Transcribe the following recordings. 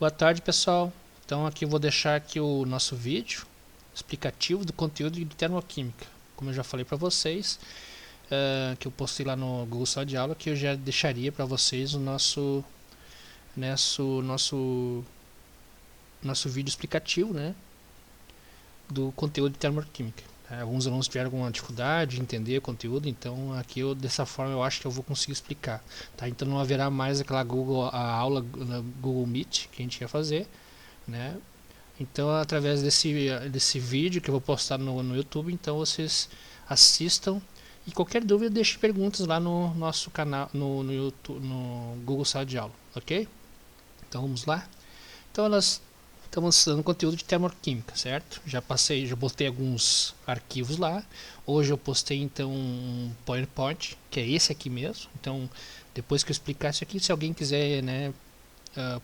Boa tarde, pessoal. Então aqui eu vou deixar aqui o nosso vídeo explicativo do conteúdo de termoquímica. Como eu já falei para vocês, que eu postei lá no Google Sala de Aula, que eu já deixaria para vocês o nosso vídeo explicativo, né, do conteúdo de termoquímica. Alguns alunos tiveram alguma dificuldade de entender o conteúdo, então aqui dessa forma eu acho que eu vou conseguir explicar. Tá? Então não haverá mais aquela a aula Google Meet que a gente ia fazer, né? Então através desse vídeo que eu vou postar no YouTube, então vocês assistam e qualquer dúvida deixe perguntas lá no nosso canal no YouTube, no Google Sala de Aula, ok? Então vamos lá. Então nós estamos estudando conteúdo de termoquímica, certo? Já botei alguns arquivos lá. Hoje eu postei então um PowerPoint, que é esse aqui mesmo. Então depois que eu explicar isso aqui, se alguém quiser, né,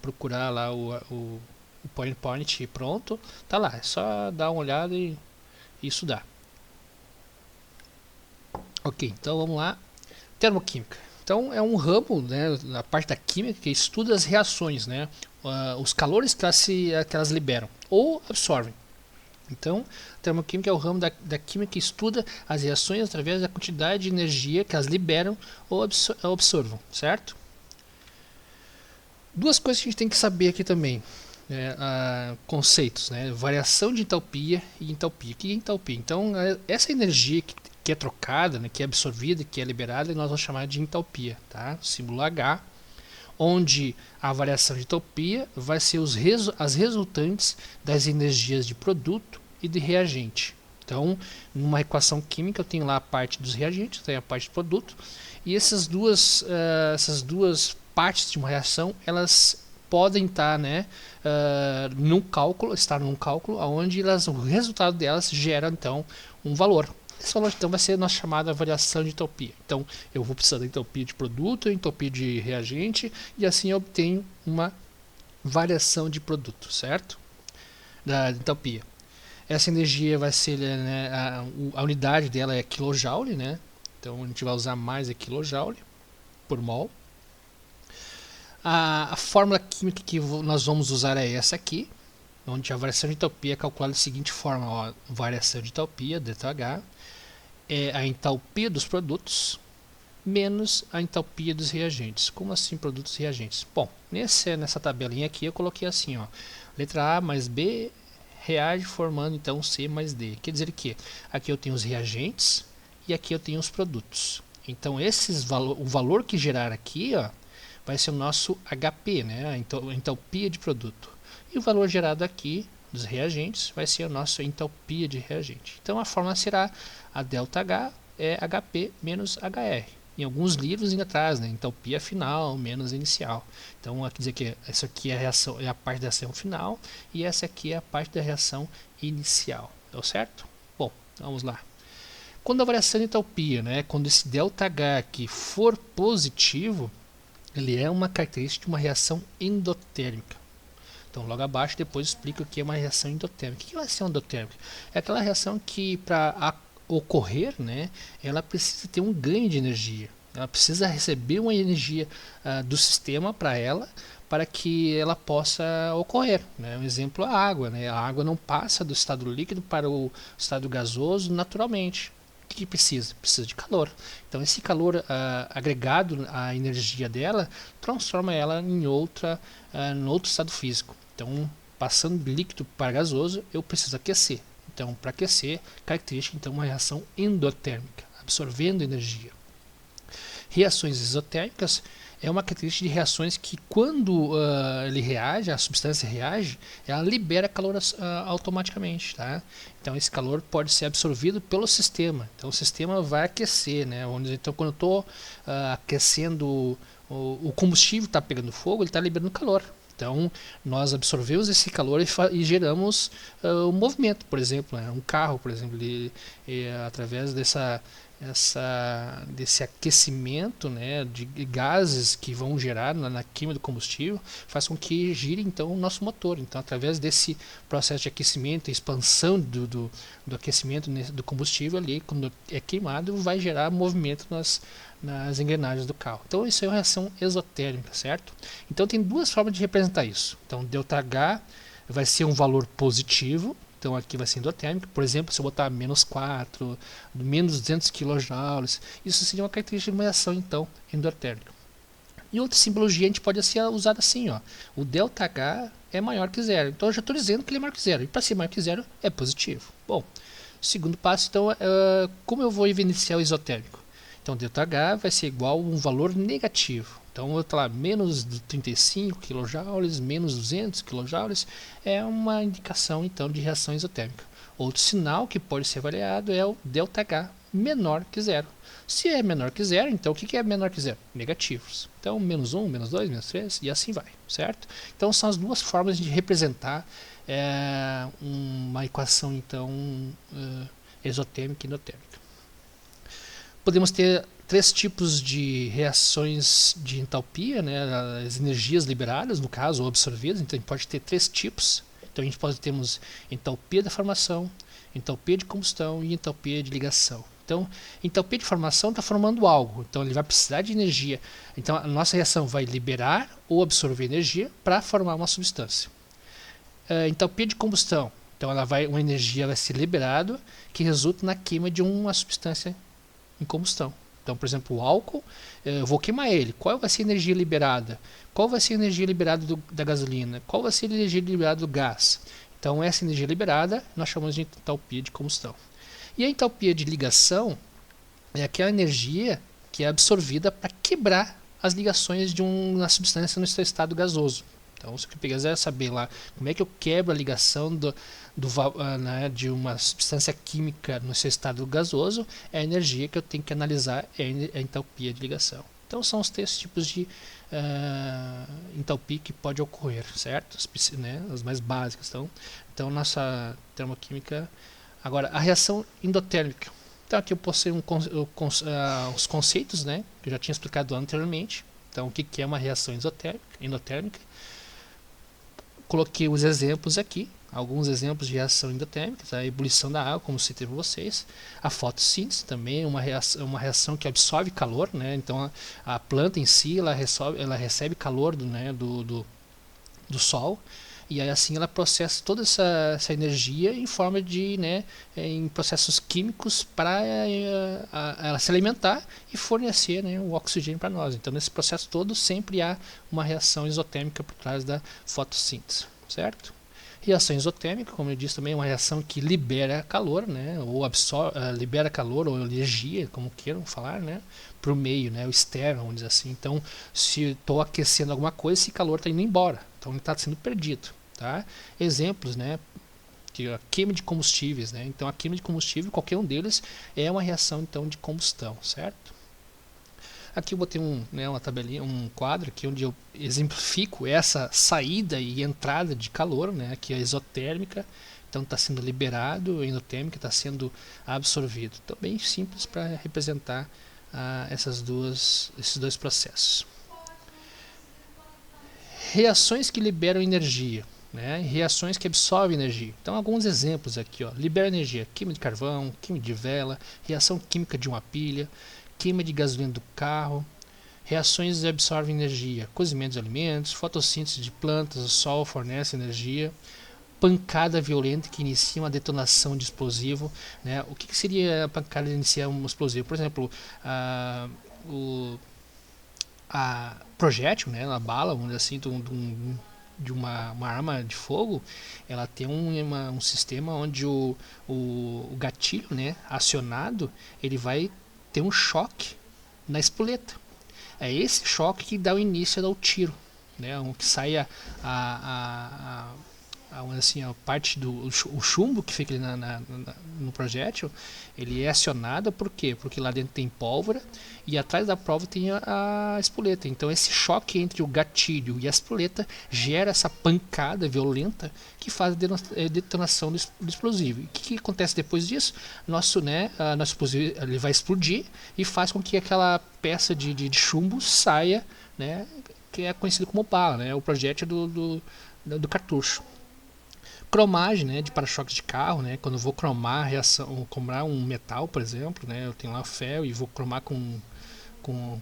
procurar lá o PowerPoint pronto, tá lá, é só dar uma olhada e estudar. Ok, então vamos lá. Termoquímica. Então é um ramo, né, na parte da química que estuda as reações, né, os calores que elas liberam ou absorvem. Então, a termoquímica é o ramo da química que estuda as reações através da quantidade de energia que elas liberam ou absorvam, certo? Duas coisas que a gente tem que saber aqui também. Conceitos, né? Variação de entalpia e entalpia. O que é entalpia? Então, essa energia que é trocada, né, que é absorvida, que é liberada, nós vamos chamar de entalpia, tá? Símbolo H, onde a variação de entalpia vai ser as resultantes das energias de produto e de reagente. Então, numa equação química, eu tenho lá a parte dos reagentes, tenho a parte do produto, e essas duas partes de uma reação, elas podem estar, né, estar num cálculo onde o resultado delas gera então um valor. Esse valor então vai ser a nossa chamada variação de entalpia. Então eu vou precisar da entalpia de produto, enthalpia de reagente, e assim eu obtenho uma variação de produto, certo? Da entalpia. Essa energia vai ser, né, a unidade dela é kJ, né? Então a gente vai usar mais kilojoule por mol. A fórmula química que nós vamos usar é essa aqui, onde a variação de entalpia é calculada da seguinte forma: ó, variação de entalpia, ΔH, é a entalpia dos produtos menos a entalpia dos reagentes. Como assim produtos e reagentes? Bom, nessa tabelinha aqui eu coloquei assim, ó, letra A mais B reage formando então C mais D. Quer dizer que aqui eu tenho os reagentes e aqui eu tenho os produtos. Então o valor que gerar aqui, ó, vai ser o nosso HP, né, a entalpia de produto. E o valor gerado aqui dos reagentes vai ser a nossa entalpia de reagente. Então a fórmula será a ΔH é HP menos HR. Em alguns livros ainda traz, né, entalpia final menos inicial. Então quer dizer que essa aqui é a parte da reação final e essa aqui é a parte da reação inicial. Deu certo? Bom, vamos lá. Quando a variação de entalpia, né, quando esse ΔH aqui for positivo, ele é uma característica de uma reação endotérmica. Então, logo abaixo, depois explico o que é uma reação endotérmica. O que é uma reação endotérmica? É aquela reação que, para ocorrer, né, ela precisa ter um ganho de energia. Ela precisa receber uma energia do sistema para que ela possa ocorrer. Né? Um exemplo é a água. Né? A água não passa do estado líquido para o estado gasoso naturalmente. O que precisa? Precisa de calor. Então esse calor agregado à energia dela transforma ela em outro estado físico. Então, passando de líquido para gasoso, eu preciso aquecer. Então, para aquecer, característica então uma reação endotérmica, absorvendo energia. Reações exotérmicas é uma característica de reações que, quando ele reage, a substância reage, ela libera calor automaticamente. Tá? Então esse calor pode ser absorvido pelo sistema. Então o sistema vai aquecer. Né? Então quando eu estou aquecendo o combustível, está pegando fogo, ele está liberando calor. Então nós absorvemos esse calor e geramos um movimento, por exemplo, né? Um carro, por exemplo, através desse aquecimento, né, de gases que vão gerar na queima do combustível, faz com que gire então o nosso motor. Então, através desse processo de aquecimento, expansão do aquecimento do combustível ali, quando é queimado, vai gerar movimento nas engrenagens do carro. Então, isso é uma reação exotérmica, certo? Então, tem duas formas de representar isso. Então, ΔH vai ser um valor positivo. Então aqui vai ser endotérmico. Por exemplo, se eu botar menos 4, menos 200 kJ, isso seria uma característica de uma reação então endotérmica. E outra simbologia a gente pode ser usada assim, ó. O ΔH é maior que zero. Então eu já estou dizendo que ele é maior que zero. E para ser maior que zero é positivo. Bom, segundo passo, então, como eu vou evidenciar o isotérmico? Então ΔH vai ser igual a um valor negativo. Então, eu lá, menos 35 kJ, menos 200 kJ, é uma indicação então de reação isotérmica. Outro sinal que pode ser avaliado é o ΔH menor que zero. Se é menor que zero, então o que é menor que zero? Negativos. Então, menos 1, menos 2, menos 3 e assim vai, certo? Então, são as duas formas de representar uma equação então exotérmica e endotérmica. Podemos ter três tipos de reações de entalpia, né, as energias liberadas, no caso, ou absorvidas. Então a gente pode ter três tipos. Então a gente pode ter entalpia da formação, entalpia de combustão e entalpia de ligação. Então, entalpia de formação está formando algo, então ele vai precisar de energia. Então a nossa reação vai liberar ou absorver energia para formar uma substância. Entalpia de combustão, então uma energia vai ser liberada que resulta na queima de uma substância em combustão. Então, por exemplo, o álcool, eu vou queimar ele. Qual vai ser a energia liberada? Qual vai ser a energia liberada da gasolina? Qual vai ser a energia liberada do gás? Então, essa energia liberada nós chamamos de entalpia de combustão. E a entalpia de ligação é aquela energia que é absorvida para quebrar as ligações de uma substância no seu estado gasoso. Então, se eu quiser saber lá como é que eu quebro a ligação né, de uma substância química no seu estado gasoso, é a energia que eu tenho que analisar, é a entalpia de ligação. Então, são os três tipos de entalpia que pode ocorrer, certo? Né, as mais básicas. Então, nossa termoquímica. Agora, a reação endotérmica. Então, aqui eu possui os conceitos, né, que eu já tinha explicado anteriormente. Então, o que é uma reação endotérmica? Coloquei os exemplos aqui, alguns exemplos de reação endotérmica, a ebulição da água, como citei para vocês, a fotossíntese também, uma reação que absorve calor, né? Então a planta em si ela recebe calor do sol, e aí assim ela processa toda essa energia em forma de, né, em processos químicos para ela se alimentar e fornecer, né, o oxigênio para nós. Então nesse processo todo sempre há uma reação isotérmica por trás da fotossíntese, certo? Reação isotérmica, como eu disse, também é uma reação que libera calor, né, ou libera calor ou energia, como queiram falar, né, para o meio, né, o externo, vamos dizer assim. Então, se estou aquecendo alguma coisa, esse calor está indo embora, então ele está sendo perdido. Tá? Exemplos, né, que a queima de combustíveis, né? Então a queima de combustível, qualquer um deles é uma reação então de combustão, certo? Aqui eu botei uma tabelinha, um quadro aqui onde eu exemplifico essa saída e entrada de calor, né? Aqui é exotérmica, então está sendo liberado, endotérmica está sendo absorvido. Então bem simples para representar esses dois processos. Reações que liberam energia. Né, reações que absorvem energia. Então, alguns exemplos aqui, ó, libera energia, queima de carvão, queima de vela, reação química de uma pilha, queima de gasolina do carro, reações que absorvem energia, cozimento de alimentos, fotossíntese de plantas, o sol fornece energia, pancada violenta que inicia uma detonação de explosivo. Né? O que seria a pancada de iniciar um explosivo? Por exemplo, a projétil, né, a bala, vamos dizer assim, de uma arma de fogo, ela tem um sistema onde o gatilho, né, acionado, ele vai ter um choque na espoleta. É esse choque que dá o início ao tiro, né, que sai assim, a parte do o chumbo que fica ali no projétil, ele é acionado por quê? Porque lá dentro tem pólvora e atrás da prova tem a espoleta. Então esse choque entre o gatilho e a espoleta gera essa pancada violenta que faz a detonação do explosivo. E o que acontece depois disso? Nosso explosivo ele vai explodir e faz com que aquela peça de chumbo saia, né, que é conhecido como bala, né, o projétil do cartucho. Cromagem, né, de para-choques de carro, né, quando eu vou cromar comprar um metal, por exemplo, né, eu tenho lá ferro e vou cromar com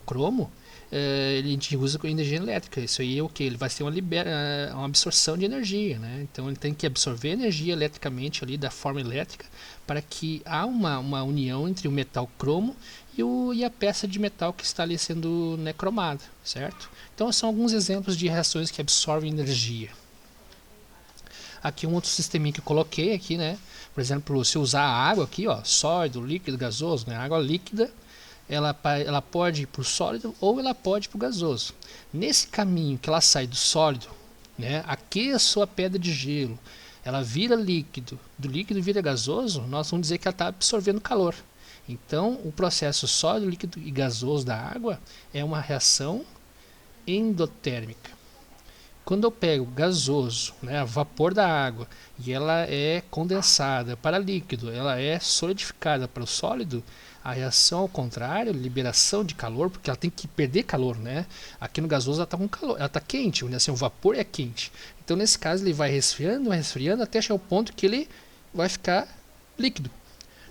cromo, ele usa com energia elétrica. Isso aí é o que? Ele vai ser uma absorção de energia, né? Então ele tem que absorver energia eletricamente ali da forma elétrica para que há uma união entre o metal cromo e a peça de metal que está ali sendo, né, cromada, certo? Então são alguns exemplos de reações que absorvem energia. Aqui um outro sisteminha que eu coloquei aqui, né? Por exemplo, se eu usar a água aqui, ó, sólido, líquido, gasoso, né? A água líquida, ela pode ir para o sólido ou ela pode ir para o gasoso. Nesse caminho que ela sai do sólido, né? Aqueço a pedra de gelo, ela vira líquido, do líquido vira gasoso, nós vamos dizer que ela está absorvendo calor. Então, o processo sólido, líquido e gasoso da água é uma reação endotérmica. Quando eu pego gasoso, né, vapor da água, e ela é condensada para líquido, ela é solidificada para o sólido, a reação ao contrário, liberação de calor, porque ela tem que perder calor, né? Aqui no gasoso ela está com calor, ela está quente, assim, o vapor é quente. Então nesse caso ele vai resfriando até chegar ao ponto que ele vai ficar líquido.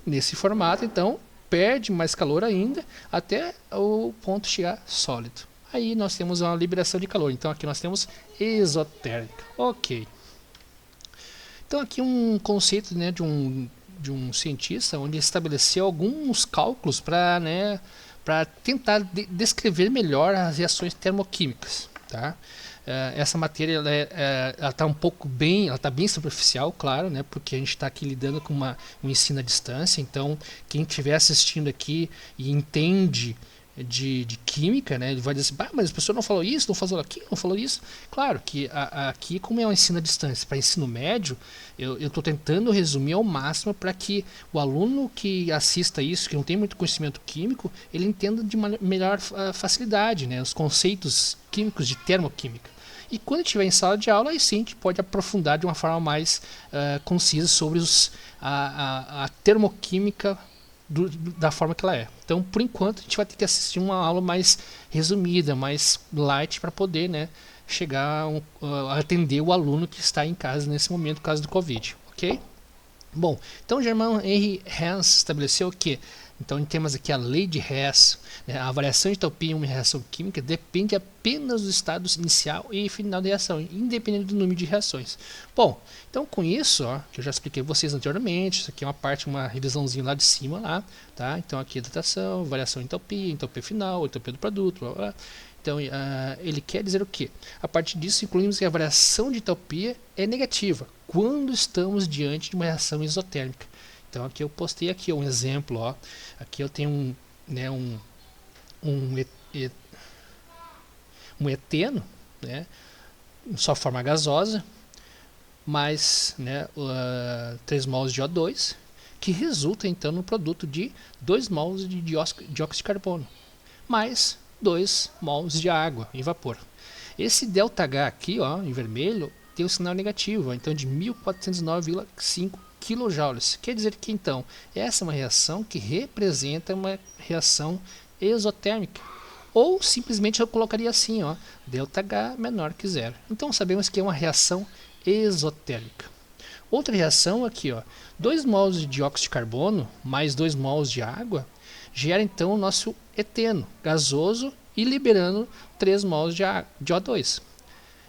Nesse formato, então, perde mais calor ainda até o ponto chegar sólido. Aí nós temos uma liberação de calor. Então aqui nós temos exotérmica. Ok. Então aqui um conceito, né, de um cientista onde ele estabeleceu alguns cálculos para, né, tentar descrever melhor as reações termoquímicas. Tá? Essa matéria ela está um pouco bem, ela está bem superficial, claro, né, porque a gente está aqui lidando com um ensino à distância. Então quem estiver assistindo aqui e entende de química, né, ele vai dizer assim, mas a pessoa não falou isso, não falou aquilo, não falou isso. Claro que aqui, como é um ensino à distância para ensino médio, eu estou tentando resumir ao máximo para que o aluno que assista isso, que não tem muito conhecimento químico, ele entenda de uma melhor facilidade, né, os conceitos químicos de termoquímica. E quando estiver em sala de aula, aí sim a gente pode aprofundar de uma forma mais concisa sobre a termoquímica da forma que ela é. Então, por enquanto, a gente vai ter que assistir uma aula mais resumida, mais light, para poder, né, chegar a atender o aluno que está em casa nesse momento, por causa do Covid, ok? Bom, então Germain Henry Hess estabeleceu que, então temos aqui a lei de Hess, né, a variação de entalpia em uma reação química depende apenas do estado inicial e final da reação, independente do número de reações. Bom, então com isso, ó, que eu já expliquei para vocês anteriormente, isso aqui é uma revisãozinha lá de cima lá, tá? Então aqui a datação, variação de entalpia final, entalpia do produto, blá, blá. Então, ele quer dizer o quê? A partir disso, incluímos que a variação de entalpia é negativa quando estamos diante de uma reação isotérmica. Então, aqui eu postei aqui um exemplo. Ó. Aqui eu tenho um eteno, né, em sua forma gasosa, mais, né, 3 mols de O2, que resulta então no produto de 2 mols de dióxido de carbono, mais 2 mols de água em vapor. Esse ΔH aqui, ó, em vermelho, tem um sinal negativo, ó, então de 1409,5 kJ. Quer dizer que então essa é uma reação que representa uma reação exotérmica. Ou simplesmente eu colocaria assim, ó, ΔH menor que zero. Então sabemos que é uma reação exotérmica. Outra reação aqui, ó, 2 mols de dióxido de carbono mais 2 mols de água gera então o nosso eteno gasoso e liberando 3 mols de O2.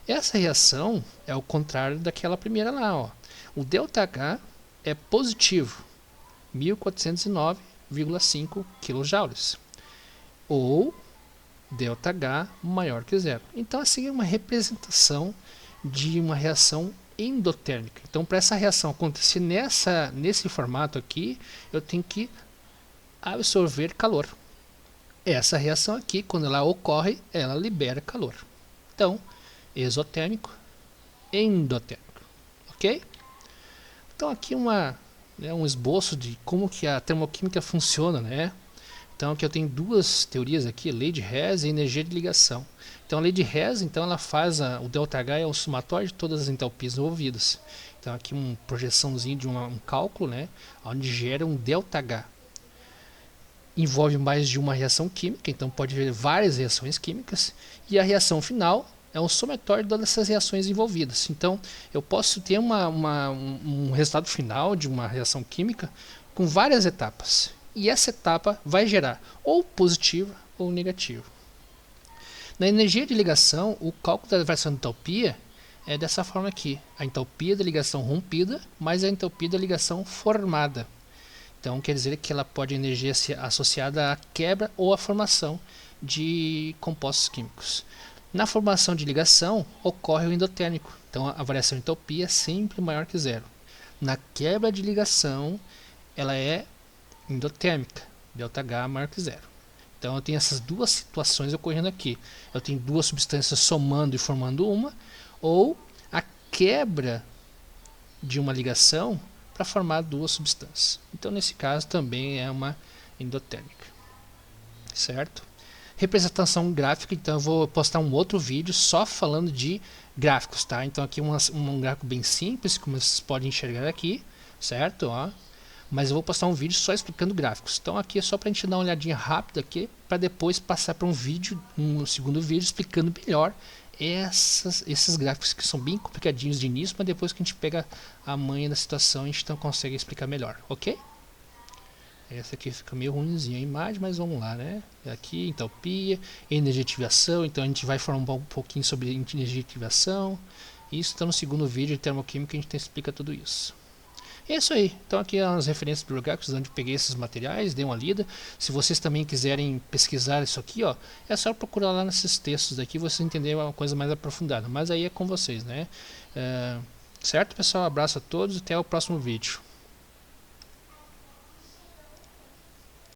Essa reação é o contrário daquela primeira lá. Ó. O ΔH é positivo, 1409,5 kJ. Ou ΔH maior que zero. Então, assim, é uma representação de uma reação endotérmica. Então, para essa reação acontecer nesse formato aqui, eu tenho que absorver calor. Essa reação aqui, quando ela ocorre, ela libera calor. Então, exotérmico, endotérmico. ok? Então aqui um esboço de como que a termoquímica funciona, né? Então aqui eu tenho duas teorias aqui, lei de Hess e energia de ligação. Então a lei de Hess, então ela faz o ΔH é o somatório de todas as entalpias envolvidas. Então aqui uma projeçãozinho de um cálculo, né, onde gera um ΔH. Envolve mais de uma reação química, então pode haver várias reações químicas, e a reação final é um somatório de todas essas reações envolvidas. Então eu posso ter um resultado final de uma reação química com várias etapas, e essa etapa vai gerar ou positivo ou negativo. Na energia de ligação, o cálculo da variação de entalpia é dessa forma aqui: a entalpia da ligação rompida mais a entalpia da ligação formada. Então quer dizer que ela pode energia ser associada à quebra ou à formação de compostos químicos. Na formação de ligação ocorre o endotérmico, então a variação de entalpia é sempre maior que zero. Na quebra de ligação ela é endotérmica, ΔH maior que zero. Então eu tenho essas duas situações ocorrendo aqui. Eu tenho duas substâncias somando e formando uma, ou a quebra de uma ligação para formar duas substâncias. Então nesse caso também é uma endotérmica, certo? Representação gráfica, então eu vou postar um outro vídeo só falando de gráficos, tá? Então aqui um gráfico bem simples, como vocês podem enxergar aqui, certo? Ó. Mas eu vou postar um vídeo só explicando gráficos. Então aqui é só para a gente dar uma olhadinha rápida aqui, para depois passar para um segundo vídeo explicando melhor esses gráficos que são bem complicadinhos de início, mas depois que a gente pega a manha da situação a gente então consegue explicar melhor, ok? Essa aqui fica meio ruimzinha a imagem, mas vamos lá, né? Aqui entalpia, energia de ativação, então a gente vai falar um pouquinho sobre energia de ativação. Isso está no segundo vídeo de termoquímica, a gente explica tudo isso. É isso aí, então aqui as referências bibliográficas onde eu peguei esses materiais, dei uma lida. Se vocês também quiserem pesquisar isso aqui, ó, é só procurar lá nesses textos aqui, vocês entenderem uma coisa mais aprofundada, mas aí é com vocês, né? Certo, pessoal? Abraço a todos, até o próximo vídeo.